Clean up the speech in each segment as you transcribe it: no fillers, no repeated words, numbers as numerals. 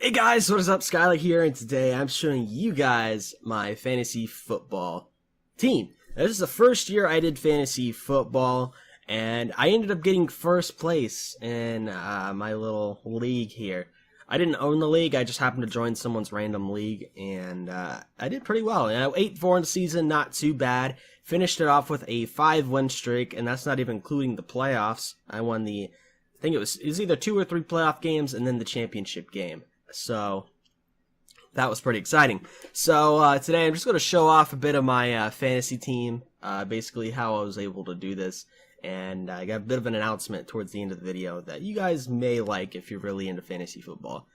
Hey guys, what is up? Skylar here, and today I'm showing you guys my fantasy football team. Now, this is the first year I did fantasy football, and I ended up getting first place in my little league here. I didn't own the league, I just happened to join someone's random league, and I did pretty well. 8-4 in the season, not too bad. Finished it off with a 5-win streak, and that's not even including the playoffs. I won I think it was either 2 or 3 playoff games, and then the championship game. So that was pretty exciting. So today I'm just going to show off a bit of my fantasy team, basically how I was able to do this, and I got a bit of an announcement towards the end of the video that you guys may like if you're really into fantasy football.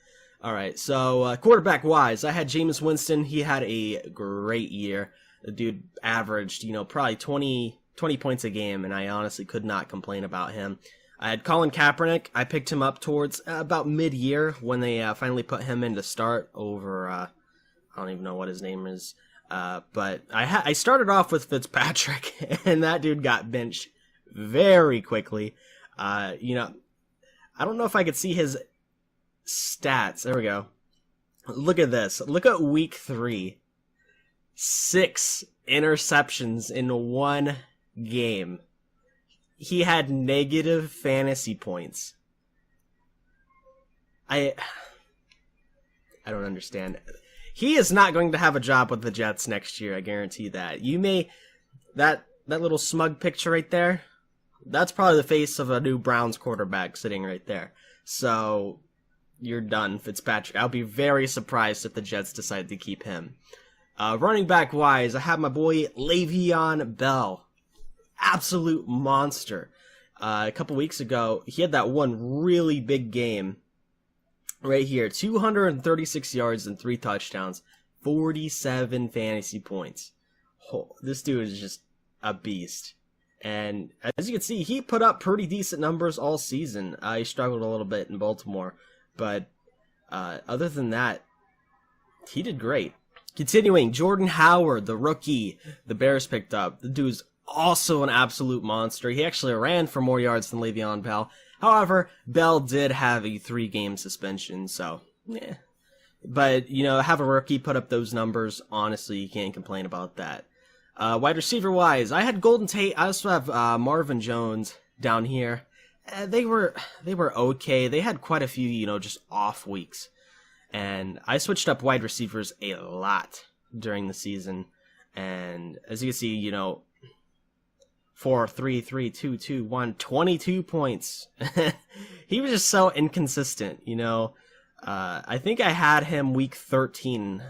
Alright, so quarterback wise, I had Jameis Winston. He had a great year. The dude averaged, probably 20 points a game, and I honestly could not complain about him. I had Colin Kaepernick. I picked him up towards about mid-year when they finally put him in to start over, I don't even know what his name is. But I started off with Fitzpatrick, and that dude got benched very quickly. I don't know if I could see his stats. There we go. Look at this. Look at week 3. 6 interceptions in one game. He had negative fantasy points. I don't understand. He is not going to have a job with the Jets next year, I guarantee that. That little smug picture right there, that's probably the face of a new Browns quarterback sitting right there. So, you're done, Fitzpatrick. I'll be very surprised if the Jets decide to keep him. Running back wise, I have my boy Le'Veon Bell. Absolute monster. A couple weeks ago, he had that one really big game right here. 236 yards and 3 touchdowns. 47 fantasy points. Oh, this dude is just a beast. And as you can see, he put up pretty decent numbers all season. He struggled a little bit in Baltimore. But other than that, he did great. Continuing, Jordan Howard, the rookie the Bears picked up. The dude's also an absolute monster. He actually ran for more yards than Le'Veon Bell. However, Bell did have a 3-game suspension, so, yeah. But, have a rookie put up those numbers, honestly, you can't complain about that. Wide receiver-wise, I had Golden Tate. I also have Marvin Jones down here. They were okay. They had quite a few, just off weeks. And I switched up wide receivers a lot during the season. And as you can see, 4, 3, 3, 2, 2, 1, 22 points. He was just so inconsistent, I think I had him week 13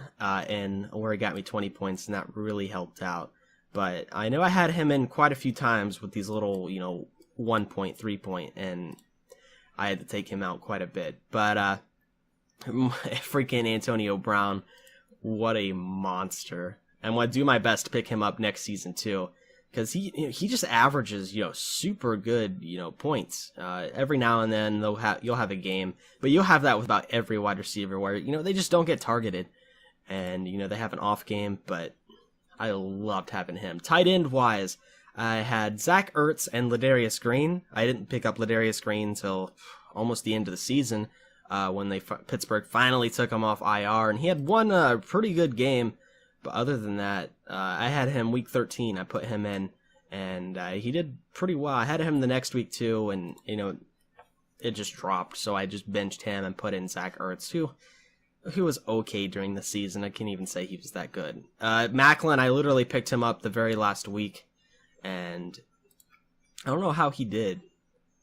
in where he got me 20 points, and that really helped out. But I know I had him in quite a few times with these little, 1 point, 3 point, and I had to take him out quite a bit. But freaking Antonio Brown, what a monster. I'm going to do my best to pick him up next season, too. Because he just averages, super good, points. Every now and then you'll have a game. But you'll have that with about every wide receiver where, they just don't get targeted. And, they have an off game. But I loved having him. Tight end wise, I had Zach Ertz and Ladarius Green. I didn't pick up Ladarius Green until almost the end of the season. When Pittsburgh finally took him off IR. And he had one pretty good game. But other than that, I had him week 13. I put him in, and he did pretty well. I had him the next week, too, and, it just dropped. So I just benched him and put in Zach Ertz, who was okay during the season. I can't even say he was that good. Macklin, I literally picked him up the very last week, and I don't know how he did.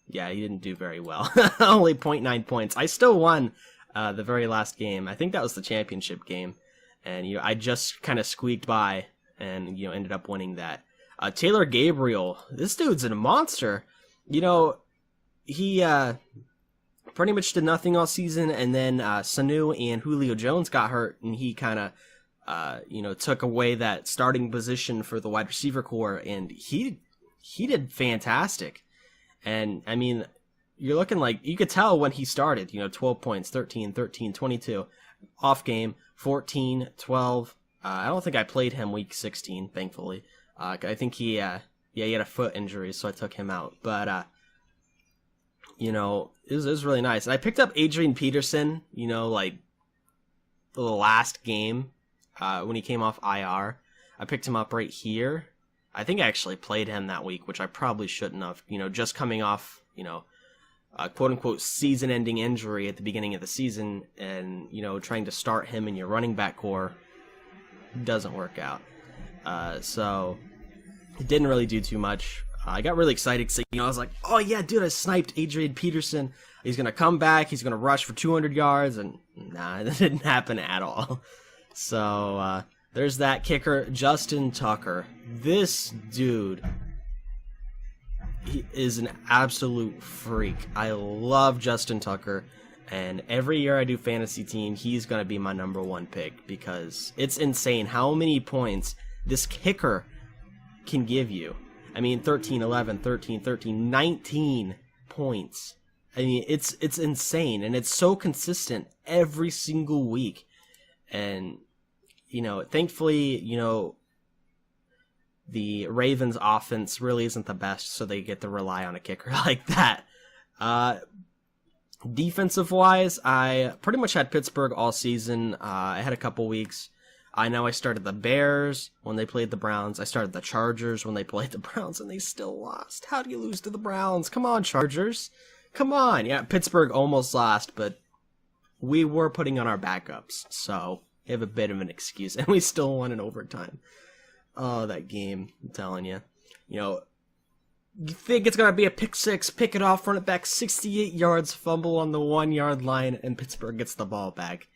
Yeah, he didn't do very well. Only 0.9 points. I still won the very last game. I think that was the championship game. And, I just kind of squeaked by and, ended up winning that. Taylor Gabriel, this dude's a monster. He pretty much did nothing all season, and then Sanu and Julio Jones got hurt, and he kind of, took away that starting position for the wide receiver core, and he did fantastic. And, I mean, you're looking like, you could tell when he started, 12 points, 13, 13, 22. Off game, 14, 12. I don't think I played him week 16, thankfully. I think he had a foot injury, so I took him out. But it was really nice. And I picked up Adrian Peterson, the last game when he came off IR. I picked him up right here. I think I actually played him that week, which I probably shouldn't have. Just coming off, a quote-unquote season-ending injury at the beginning of the season, and, trying to start him in your running back core doesn't work out. So it didn't really do too much. I got really excited because, I was like, oh yeah, dude, I sniped Adrian Peterson. He's going to come back. He's going to rush for 200 yards. And nah, that didn't happen at all. So there's that kicker, Justin Tucker. This dude, he is an absolute freak. I love Justin Tucker. And every year I do fantasy team, he's going to be my number one pick because it's insane how many points this kicker can give you. I mean, 13, 11, 13, 13, 19 points. I mean, it's insane, and it's so consistent every single week. And, thankfully, the Ravens offense really isn't the best, so they get to rely on a kicker like that. Defensive-wise, I pretty much had Pittsburgh all season. I had a couple weeks. I know I started the Bears when they played the Browns. I started the Chargers when they played the Browns, and they still lost. How do you lose to the Browns? Come on, Chargers. Come on. Yeah, Pittsburgh almost lost, but we were putting on our backups, so we have a bit of an excuse, and we still won in overtime. Oh, that game, I'm telling you. You think it's going to be a pick six, pick it off, run it back 68 yards, fumble on the 1 yard line, and Pittsburgh gets the ball back.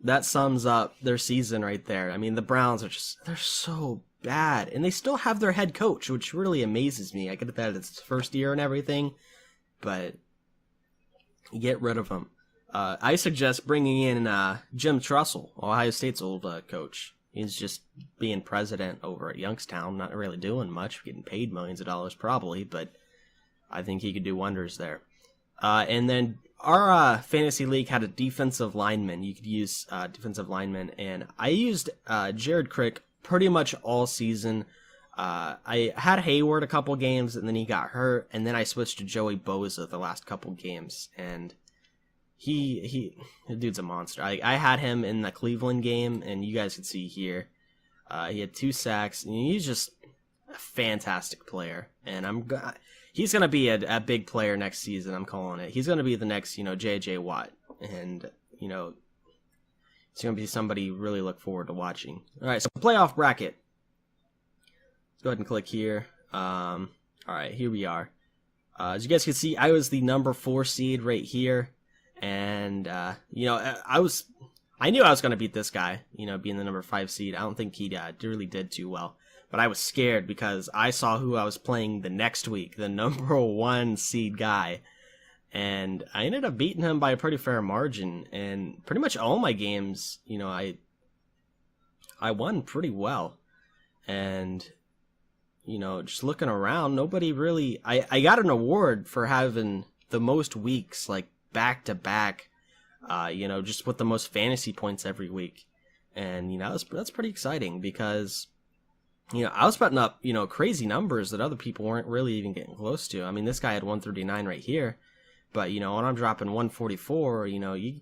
That sums up their season right there. I mean, the Browns they're so bad. And they still have their head coach, which really amazes me. I get that it's his first year and everything, but get rid of him. I suggest bringing in Jim Trussell, Ohio State's old coach. He's just being president over at Youngstown, not really doing much, getting paid millions of dollars probably, but I think he could do wonders there. And then our fantasy league had a defensive lineman. You could use defensive lineman, and I used Jared Crick pretty much all season. I had Hayward a couple games, and then he got hurt, and then I switched to Joey Bosa the last couple games, and the dude's a monster. I had him in the Cleveland game, and you guys can see here, he had 2 sacks, and he's just a fantastic player, and he's going to be a big player next season, I'm calling it. He's going to be the next, J.J. Watt. And, he's going to be somebody you really look forward to watching. All right, so playoff bracket. Let's go ahead and click here. All right, here we are. As you guys can see, I was the number 4 seed right here. And, I knew I was going to beat this guy, being the number 5 seed. I don't think he really did too well. But I was scared because I saw who I was playing the next week, the number 1 seed guy. And I ended up beating him by a pretty fair margin. And pretty much all my games, I won pretty well. And, just looking around, nobody really... I got an award for having the most weeks, like, back-to-back, just with the most fantasy points every week. And, that's pretty exciting because... I was putting up, crazy numbers that other people weren't really even getting close to. I mean, this guy had 139 right here. But, when I'm dropping 144, you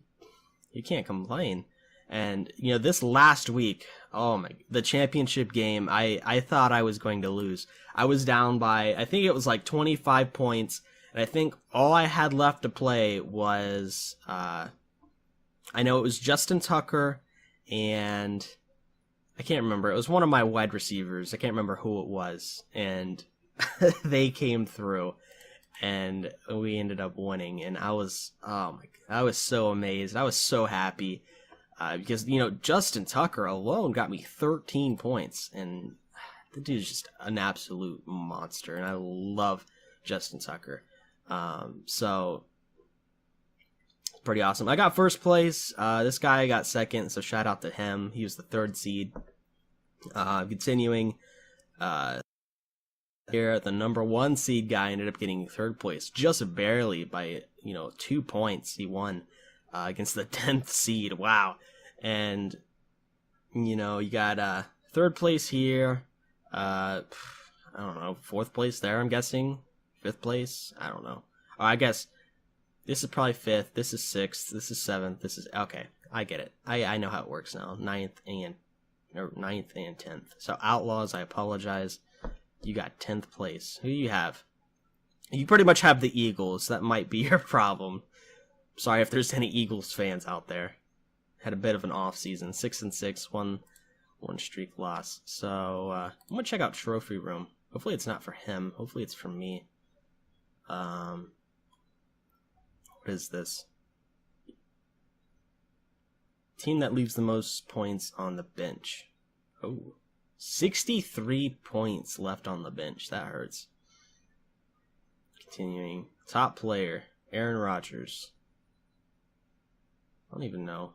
can't complain. And, this last week, the championship game, I thought I was going to lose. I was down by, I think it was like 25 points. And I think all I had left to play was, I know it was Justin Tucker and... I can't remember. It was one of my wide receivers. I can't remember who it was. And they came through. And we ended up winning. And I was so amazed. I was so happy. Because, Justin Tucker alone got me 13 points. And the dude's just an absolute monster. And I love Justin Tucker. So, pretty awesome. I got first place. This guy got second, so shout out to him. He was the 3rd seed. Continuing, here, the number 1 seed guy ended up getting 3rd place, just barely by, 2 points. He won against the 10th seed. Wow. And, you got 3rd place here. I don't know, 4th place there, I'm guessing. 5th place? I don't know. I guess... This is probably 5th. This is 6th. This is 7th. This is... Okay, I get it. I know how it works now. 9th and 10th. So Outlaws, I apologize. You got 10th place. Who do you have? You pretty much have the Eagles. That might be your problem. Sorry if there's any Eagles fans out there. Had a bit of an off season. 6-6, one streak loss. So I'm gonna check out Trophy Room. Hopefully it's not for him. Hopefully it's for me. What is this? Team that leaves the most points on the bench. Oh, 63 points left on the bench. That hurts. Continuing. Top player, Aaron Rodgers. I don't even know.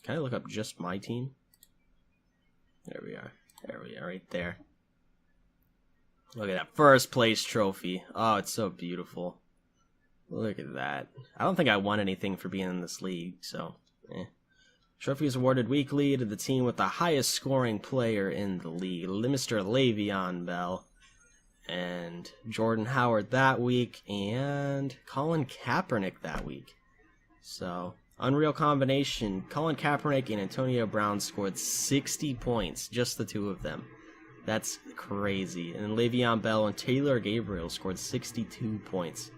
Can I look up just my team? There we are. There we are, right there. Look at that first place trophy. Oh, it's so beautiful. Look at that. I don't think I won anything for being in this league, so Trophy is awarded weekly to the team with the highest scoring player in the league, Mr. Le'Veon Bell. And Jordan Howard that week, and Colin Kaepernick that week. So, unreal combination. Colin Kaepernick and Antonio Brown scored 60 points, just the two of them. That's crazy. And then Le'Veon Bell and Taylor Gabriel scored 62 points.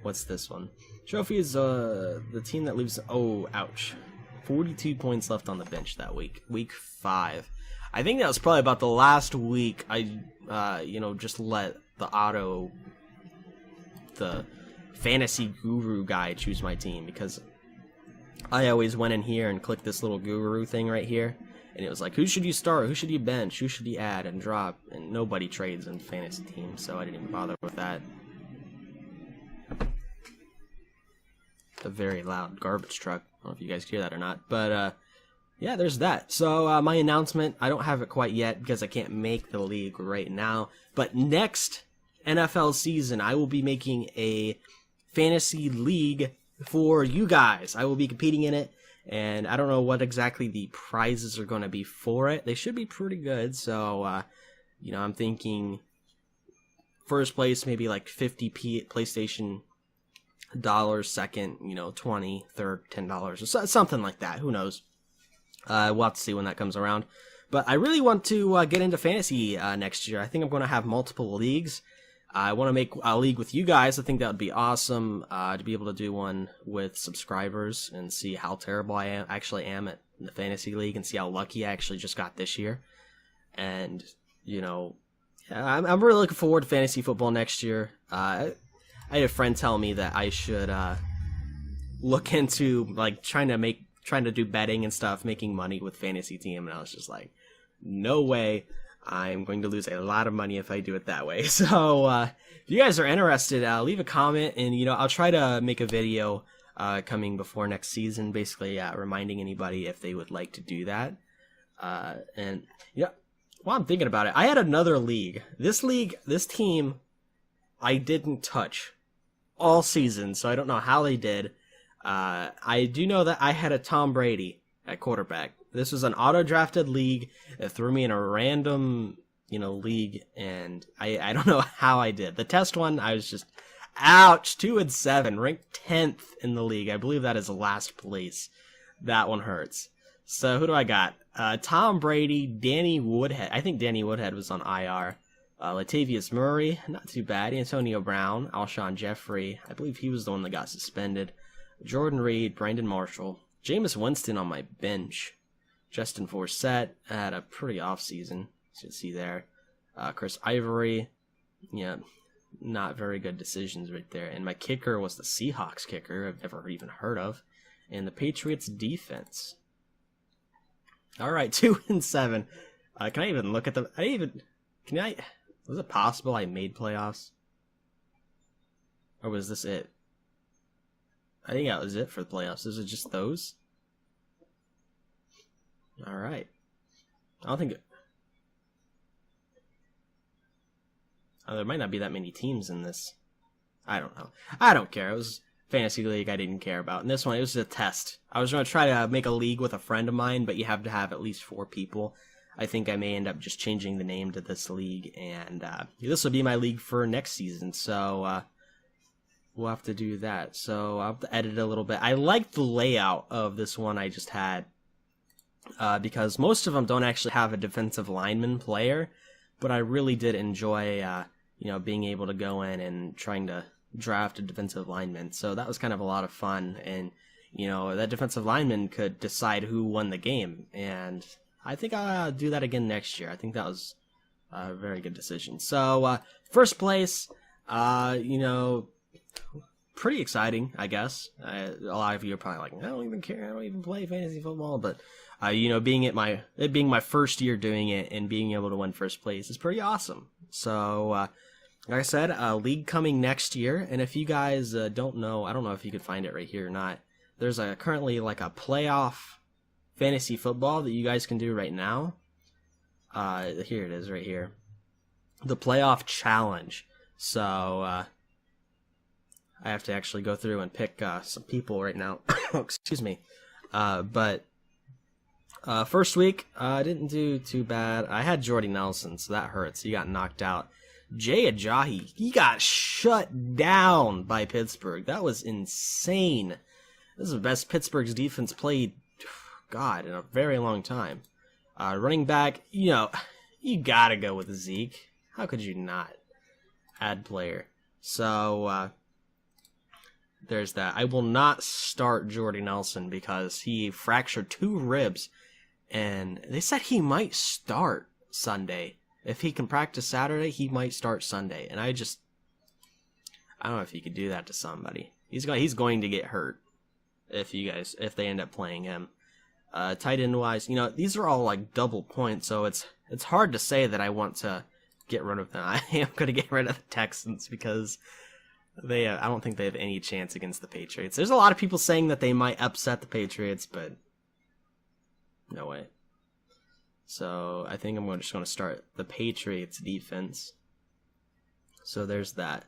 What's this one? Trophy is the team that leaves... Oh, ouch. 42 points left on the bench that week. Week 5. I think that was probably about the last week I, just let the fantasy guru guy choose my team, because I always went in here and clicked this little guru thing right here, and it was like, who should you start, who should you bench, who should you add and drop, and nobody trades in fantasy teams, so I didn't even bother with that. It's a very loud garbage truck. I don't know if you guys hear that or not, but yeah, there's that. So my announcement, I don't have it quite yet because I can't make the league right now, but next NFL season I will be making a fantasy league for you guys. I will be competing in it, and I don't know what exactly the prizes are going to be for it. They should be pretty good, so I'm thinking first place maybe like 50 PlayStation dollars, second 20, third $10 or something like that. Who knows? We'll have to see when that comes around. But I really want to get into fantasy next year. I think I'm going to have multiple leagues. I want to make a league with you guys. I think that would be awesome to be able to do one with subscribers and see how terrible I actually am at the fantasy league and see how lucky I actually just got this year. And, I'm really looking forward to fantasy football next year. I had a friend tell me that I should look into like trying to do betting and stuff, making money with fantasy team, and I was just like, no way. I'm going to lose a lot of money if I do it that way. So if you guys are interested, leave a comment, and I'll try to make a video coming before next season, basically reminding anybody if they would like to do that. And while I'm thinking about it, I had another league. This team, I didn't touch all season, so I don't know how they did. I do know that I had a Tom Brady at quarterback. This was an auto-drafted league that threw me in a random, league, and I don't know how I did. The test one, I was just, ouch, 2-7, ranked 10th in the league. I believe that is last place. That one hurts. So who do I got? Tom Brady, Danny Woodhead. I think Danny Woodhead was on IR. Latavius Murray, not too bad. Antonio Brown, Alshon Jeffrey. I believe he was the one that got suspended. Jordan Reed, Brandon Marshall, Jameis Winston on my bench. Justin Forsett had a pretty off season, as you can see there. Chris Ivory, not very good decisions right there. And my kicker was the Seahawks kicker I've never even heard of. And the Patriots defense. All right, 2-7. Can I even look at them? Was it possible I made playoffs? Or was this it? I think that was it for the playoffs. Is it just those? All right. I don't think... there might not be that many teams in this. I don't know. I don't care. It was fantasy league I didn't care about. And this one, it was a test. I was going to try to make a league with a friend of mine, but you have to have at least 4 people. I think I may end up just changing the name to this league, and this will be my league for next season. So, we'll have to do that. So I'll have to edit a little bit. I like the layout of this one I just had, because most of them don't actually have a defensive lineman player, but I really did enjoy, being able to go in and trying to draft a defensive lineman. So that was kind of a lot of fun, and that defensive lineman could decide who won the game, and I think I'll do that again next year. I think that was a very good decision. So first place, pretty exciting, I guess. A lot of you are probably like, I don't even care, I don't even play fantasy football, but being my first year doing it and being able to win first place is pretty awesome. So like I said, league coming next year, and if you guys don't know, I don't know if you could find it right here or not, there's currently like a playoff fantasy football that you guys can do right now. Here it is right here, the playoff challenge. So I have to actually go through and pick some people right now. Excuse me. But first week, I didn't do too bad. I had Jordy Nelson, so that hurts. He got knocked out. Jay Ajayi, he got shut down by Pittsburgh. That was insane. This is the best Pittsburgh's defense played, God, in a very long time. Running back, you gotta go with Zeke. How could you not? Add player. So, there's that. I will not start Jordy Nelson because he fractured 2 ribs, and they said he might start Sunday. If he can practice Saturday, he might start Sunday. And I don't know if he could do that to somebody. He's going to get hurt if they end up playing him. Tight end wise, these are all like double points, so it's hard to say that I want to get rid of them. I am going to get rid of the Texans because I don't think they have any chance against the Patriots. There's a lot of people saying that they might upset the Patriots, but no way. So I think I'm just going to start the Patriots defense. So there's that.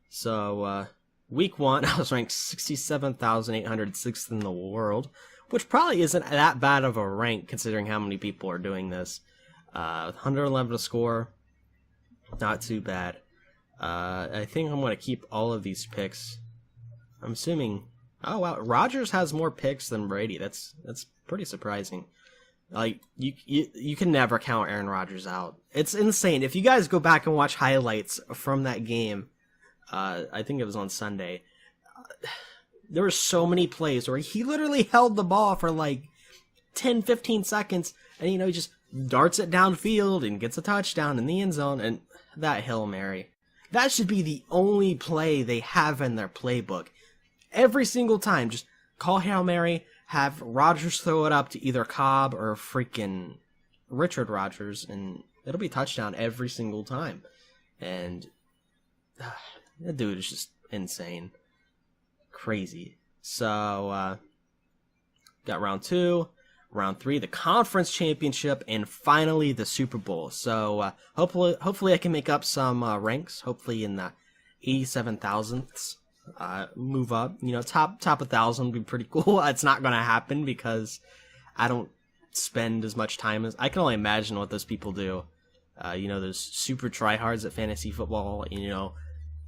So week 1, I was ranked 67,806th in the world, which probably isn't that bad of a rank considering how many people are doing this. 111 to score, not too bad. I think I'm going to keep all of these picks. I'm assuming... Oh, wow. Rodgers has more picks than Brady. That's pretty surprising. Like, you can never count Aaron Rodgers out. It's insane. If you guys go back and watch highlights from that game, I think it was on Sunday, there were so many plays where he literally held the ball for like 10, 15 seconds, and he just darts it downfield and gets a touchdown in the end zone, and that Hail Mary. That should be the only play they have in their playbook. Every single time, just call Hail Mary, have Rodgers throw it up to either Cobb or freaking Richard Rodgers, and it'll be touchdown every single time. And that dude is just insane. Crazy. So, got round 2, round 3, the conference championship, and finally the Super Bowl. So, hopefully I can make up some ranks, hopefully in the 87,000ths. Move up, top 1,000 would be pretty cool. It's not going to happen because I don't spend as much time as I can only imagine what those people do. Those super tryhards at fantasy football,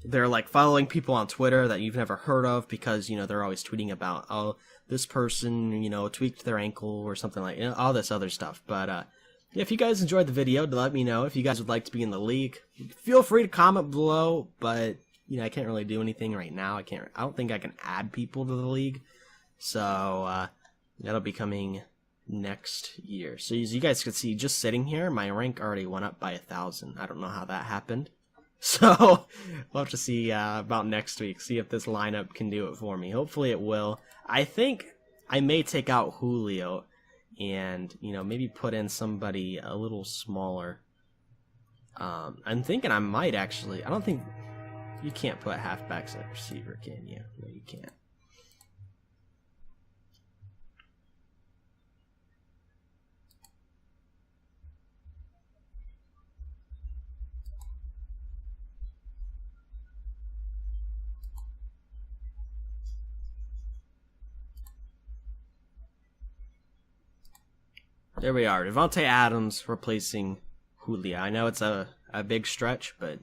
they're like following people on Twitter that you've never heard of because, they're always tweeting about, oh, this person, tweaked their ankle or something like, all this other stuff. But, if you guys enjoyed the video, let me know. If you guys would like to be in the league, feel free to comment below, but I can't really do anything right now. I don't think I can add people to the league. So, that'll be coming next year. So as you guys can see, just sitting here, my rank already went up by 1,000. I don't know how that happened. So, we'll have to see about next week. See if this lineup can do it for me. Hopefully it will. I think I may take out Julio and, maybe put in somebody a little smaller. I'm thinking I might actually. I don't think... You can't put halfbacks at receiver, can you? No, you can't. There we are. Devontae Adams replacing Julio. I know it's a big stretch, but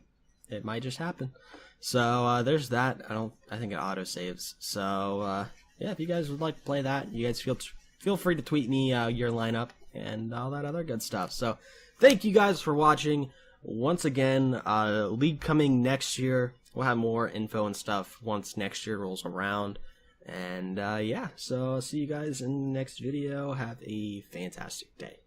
it might just happen. So there's that. I think it auto saves. So yeah, if you guys would like to play that, you guys feel free to tweet me your lineup and all that other good stuff. So thank you guys for watching. Once again, League coming next year. We'll have more info and stuff once next year rolls around. And yeah, so I'll see you guys in the next video. Have a fantastic day.